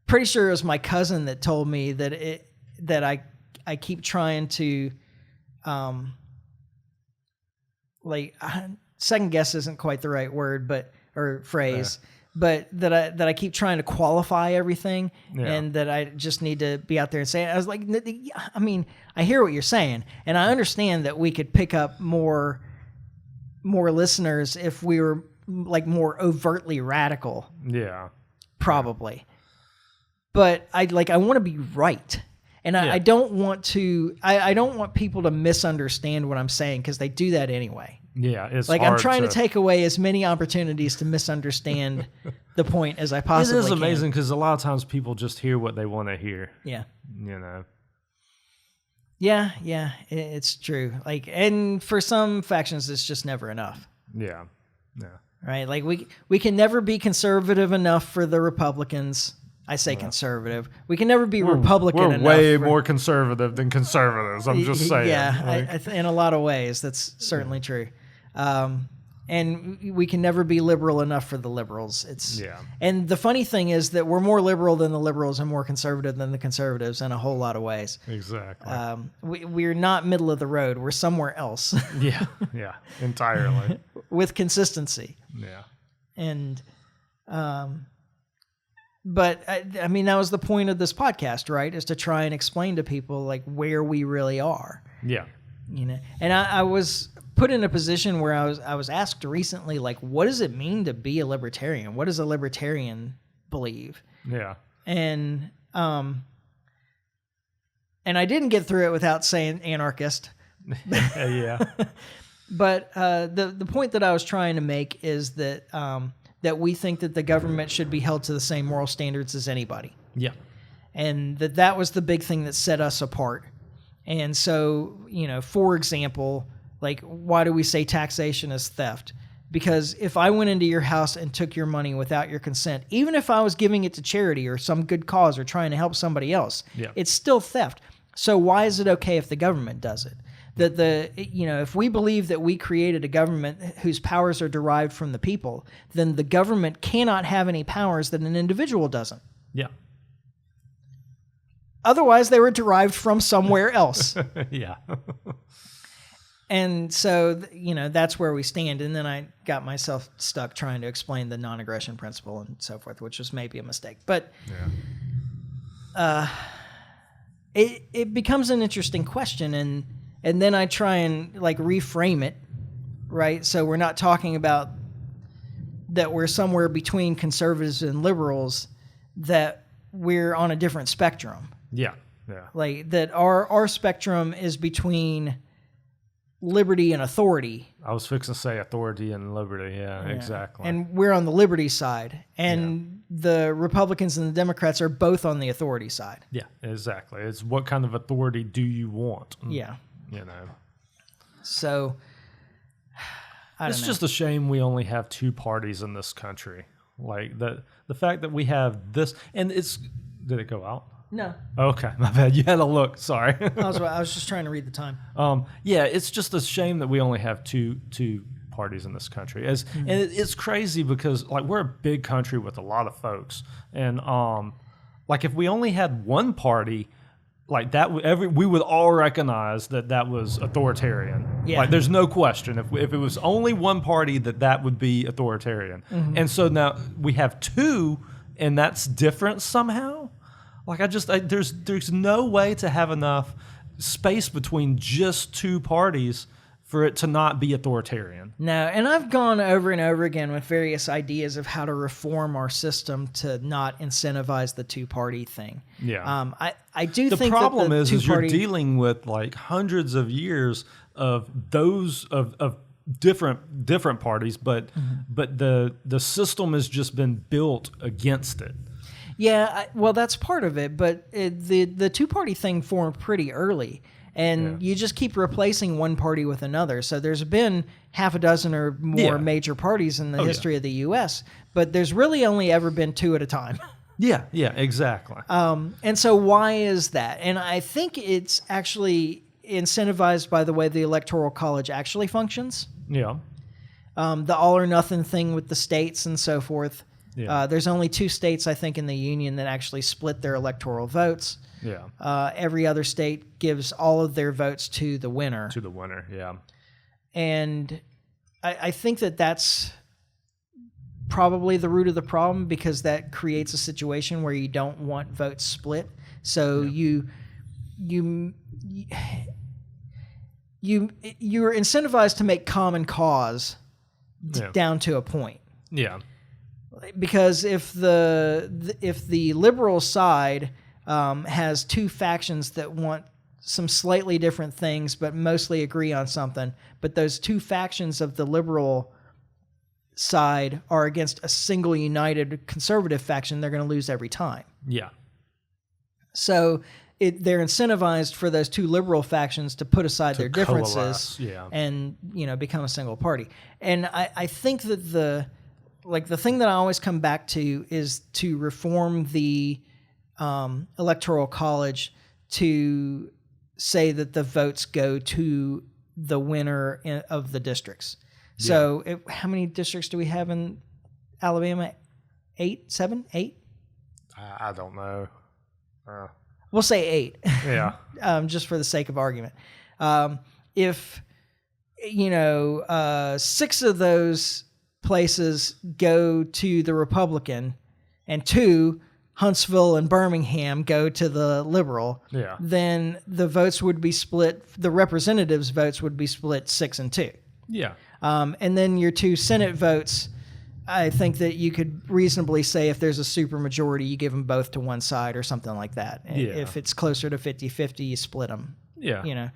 pretty sure it was my cousin that told me that I keep trying to like second guess isn't quite the right word, or phrase. Yeah. But that I keep trying to qualify everything, and that I just need to be out there and say it. I was like, I mean, I hear what you're saying, and I understand that we could pick up more listeners if we were like more overtly radical. Yeah, probably. But I want to be right, and I don't want to. I don't want people to misunderstand what I'm saying, because they do that anyway. Yeah, it's like I'm trying to take away as many opportunities to misunderstand the point as I possibly can. It is amazing because a lot of times people just hear what they want to hear. Yeah. You know. Yeah, it's true. Like, and for some factions, it's just never enough. Yeah. Right? Like we can never be conservative enough for the Republicans. I say conservative. We can never be Republican enough. We're way more conservative than conservatives. I'm just saying. Yeah, in a lot of ways, that's certainly true. And we can never be liberal enough for the liberals. And the funny thing is that we're more liberal than the liberals and more conservative than the conservatives in a whole lot of ways. Exactly. We're not middle of the road. We're somewhere else. Yeah, entirely. With consistency. Yeah. And, but I mean, that was the point of this podcast, right? Is to try and explain to people like where we really are. Yeah. You know, and I was put in a position where I was asked recently, like, what does it mean to be a libertarian? What does a libertarian believe? Yeah. And I didn't get through it without saying anarchist. Yeah. But the point that I was trying to make is that that we think that the government should be held to the same moral standards as anybody. Yeah. And that was the big thing that set us apart. And so, you know, for example, like, why do we say taxation is theft? Because if I went into your house and took your money without your consent, even if I was giving it to charity or some good cause or trying to help somebody else, it's still theft. So why is it okay if the government does it? If we believe that we created a government whose powers are derived from the people, then the government cannot have any powers that an individual doesn't. Yeah. Otherwise, they were derived from somewhere else. Yeah. And so, that's where we stand. And then I got myself stuck trying to explain the non-aggression principle and so forth, which was maybe a mistake. But it becomes an interesting question. And then I try and like reframe it, right? So we're not talking about that we're somewhere between conservatives and liberals, that we're on a different spectrum. Yeah. Like that our spectrum is between liberty and authority. I was fixing to say authority and liberty. Yeah, exactly. And we're on the liberty side, and the Republicans and the Democrats are both on the authority side. Yeah, exactly. It's what kind of authority do you want? Yeah. So it's just a shame we only have two parties in this country. Like the fact that we have this, and did it go out? No. Okay, my bad. You had a look. Sorry. I was just trying to read the time. It's just a shame that we only have two parties in this country. And it's crazy because like we're a big country with a lot of folks, and like if we only had one party, like that, we would all recognize that was authoritarian. Yeah. Like there's no question. If it was only one party, that would be authoritarian. Mm-hmm. And so now we have two, and that's different somehow. Like there's no way to have enough space between just two parties for it to not be authoritarian. No, and I've gone over and over again with various ideas of how to reform our system to not incentivize the two-party thing. Yeah. I do think the problem that is you're dealing with like hundreds of years of those of different parties, but the system has just been built against it. Yeah, well, that's part of it, but the two-party thing formed pretty early. And you just keep replacing one party with another. So there's been half a dozen or more major parties in the history of the U.S., but there's really only ever been two at a time. Yeah, exactly. And so why is that? And I think it's actually incentivized by the way the Electoral College actually functions. Yeah. The all or nothing thing with the states and so forth. Yeah. There's only 2 states, I think, in the Union that actually split their electoral votes. Yeah. Every other state gives all of their votes to the winner. To the winner, yeah. And I think that's probably the root of the problem, because that creates a situation where you don't want votes split. So you're incentivized to make common cause down to a point. Yeah. Because if the liberal side has two factions that want some slightly different things but mostly agree on something, but those two factions of the liberal side are against a single united conservative faction, they're going to lose every time. Yeah. So they're incentivized for those two liberal factions to put aside their differences and become a single party. And I think that the thing that I always come back to is to reform the Electoral College to say that the votes go to the winner of the districts. Yeah. So how many districts do we have in Alabama? 8? 7? 8? I don't know. We'll say 8. Yeah. Just for the sake of argument. If 6 of those places go to the Republican and 2, Huntsville and Birmingham, go to the liberal, then the votes would be split, the representatives' votes would be split 6 and 2. Yeah. And then your 2 Senate votes, I think that you could reasonably say if there's a supermajority, you give them both to one side or something like that. Yeah. If it's closer to 50-50, you split them. Yeah.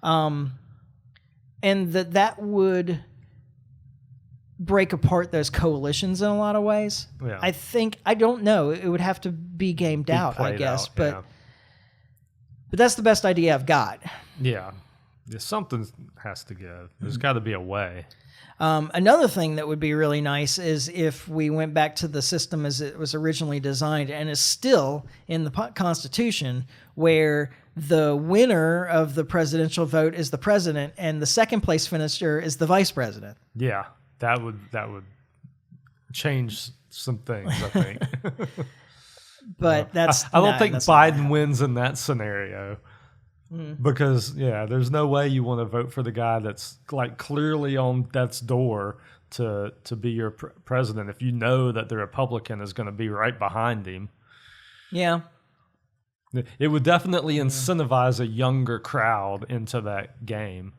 And that would break apart those coalitions in a lot of ways. Yeah. I don't know. It would have to be gamed out, I guess. But that's the best idea I've got. Yeah. Something has to give. There's got to be a way. Another thing that would be really nice is if we went back to the system as it was originally designed and is still in the Constitution, where the winner of the presidential vote is the president and the second place finisher is the vice president. Yeah, that would change some things, I think. But I don't think Biden wins in that scenario. Because there's no way you want to vote for the guy that's like clearly on death's door to be your president if you know that the Republican is going to be right behind him. Yeah, it would definitely incentivize a younger crowd into that game.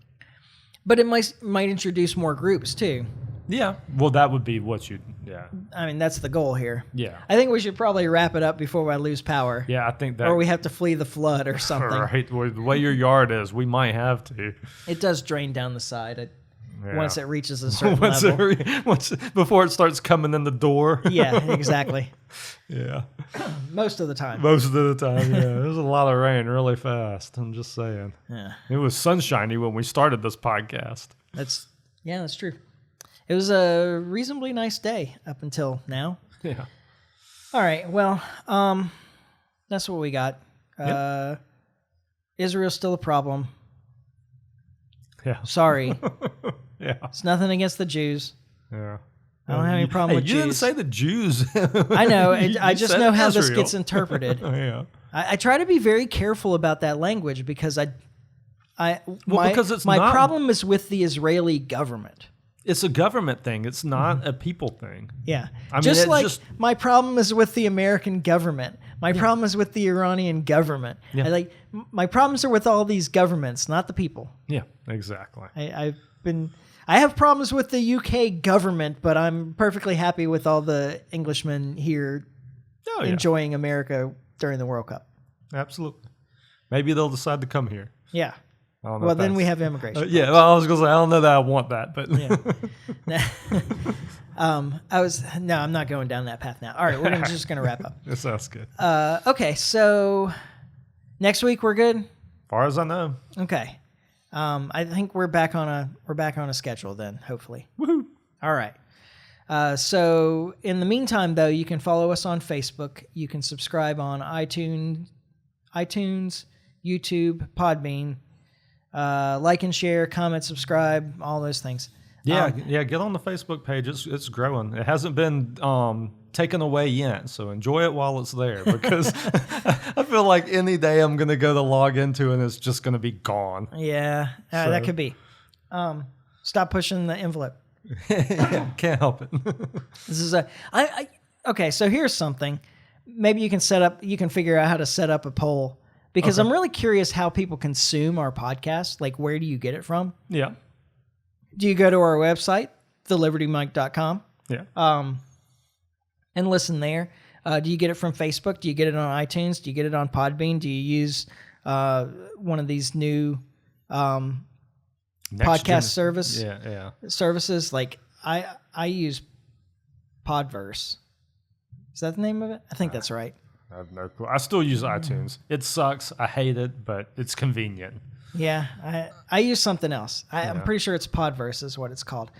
But it might introduce more groups too. Yeah, well, that would be what you. Yeah, I mean that's the goal here. Yeah, I think we should probably wrap it up before I lose power. Yeah, I think that, or we have to flee the flood or something. Right, well, the way your yard is, we might have to. It does drain down the side once it reaches a certain level. Before it starts coming in the door. Yeah, exactly. Yeah, most of the time. Most of the time, yeah. There's a lot of rain really fast. I'm just saying. Yeah, it was sunshiny when we started this podcast. That's true. It was a reasonably nice day up until now. Yeah. All right. Well, that's what we got. Yep. Israel's still a problem. Yeah. Sorry. Yeah. It's nothing against the Jews. Yeah. I don't have any problem with Jews. You didn't say the Jews. I know. I just know how this gets interpreted. Yeah. I try to be very careful about that language because because it's my problem is with the Israeli government. It's a government thing. It's not a people thing. Yeah. My problem is with the American government. My problem is with the Iranian government. Yeah. My problems are with all these governments, not the people. Yeah, exactly. I have problems with the UK government, but I'm perfectly happy with all the Englishmen here enjoying America during the World Cup. Absolutely. Maybe they'll decide to come here. Yeah. Well, then we have immigration. Yeah, well, I was going to say, I don't know that I want that, but... I'm not going down that path now. All right, we're just going to wrap up. That sounds good. Okay, so next week we're good? As far as I know. Okay. I think we're back on a schedule then, hopefully. Woohoo! All right. So in the meantime, though, you can follow us on Facebook. You can subscribe on iTunes, YouTube, Podbean. Like and share, comment, subscribe, all those things. Yeah, get on the Facebook page. It's growing. It hasn't been taken away yet, so enjoy it while it's there because I feel like any day I'm going to go to log into and it's just going to be gone. Yeah, that could be. Stop pushing the envelope. Yeah, can't help it. This is okay. So here's something. Maybe you can figure out how to set up a poll, because I'm really curious how people consume our podcast. Like, where do you get it from? Yeah. Do you go to our website, thelibertymike.com? Yeah. And listen there. Do you get it from Facebook? Do you get it on iTunes? Do you get it on Podbean? Do you use one of these new podcast services? Like I use Podverse. Is that the name of it? I think that's right. I have no clue. I still use iTunes. It sucks. I hate it, but it's convenient. Yeah, I use something else. I'm pretty sure it's Podverse is what it's called.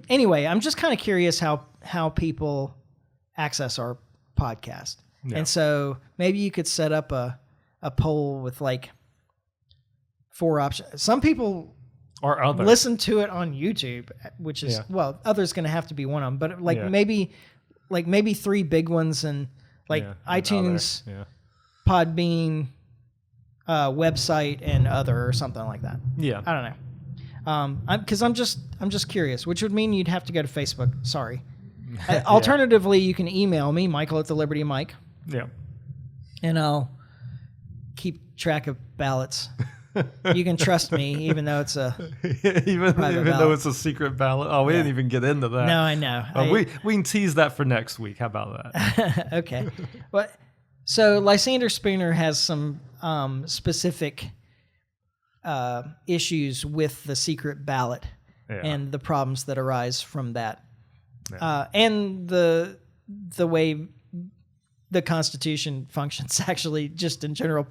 Anyway, I'm just kind of curious how people access our podcast. Yeah. And so maybe you could set up a poll with like 4 options. Some people or others listen to it on YouTube, which is others going to have to be one of them, but maybe 3 big ones, and iTunes, Podbean, website, and other, or something like that. Yeah, I don't know. Because I'm just curious, which would mean you'd have to go to Facebook. Sorry. Alternatively, you can email me, Michael at the Liberty Mike. Yeah. And I'll keep track of ballots. You can trust me, even though it's a even though it's a secret ballot. Oh, we didn't even get into that. No, I know. We can tease that for next week. How about that? Okay. Well, so Lysander Spooner has some specific issues with the secret ballot and the problems that arise from that, and the way the Constitution functions, actually, just in general.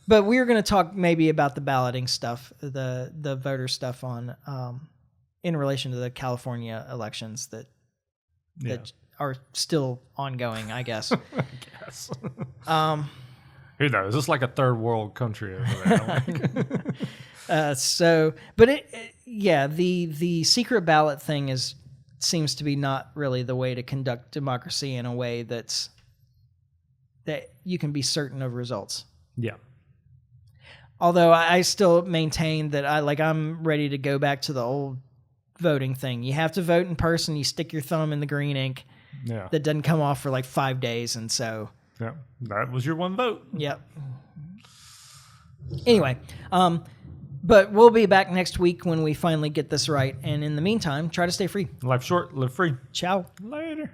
But we were going to talk maybe about the balloting stuff, the voter stuff on in relation to the California elections that are still ongoing, I guess. I guess. Who knows? It's like a third world country over there. The secret ballot thing seems to be not really the way to conduct democracy in a way that you can be certain of results. Yeah. Although I still maintain that I'm ready to go back to the old voting thing. You have to vote in person. You stick your thumb in the green ink. Yeah. That doesn't come off for like 5 days, and so. Yeah, that was your one vote. Yep. Anyway, but we'll be back next week when we finally get this right. And in the meantime, try to stay free. Life short, live free. Ciao. Later.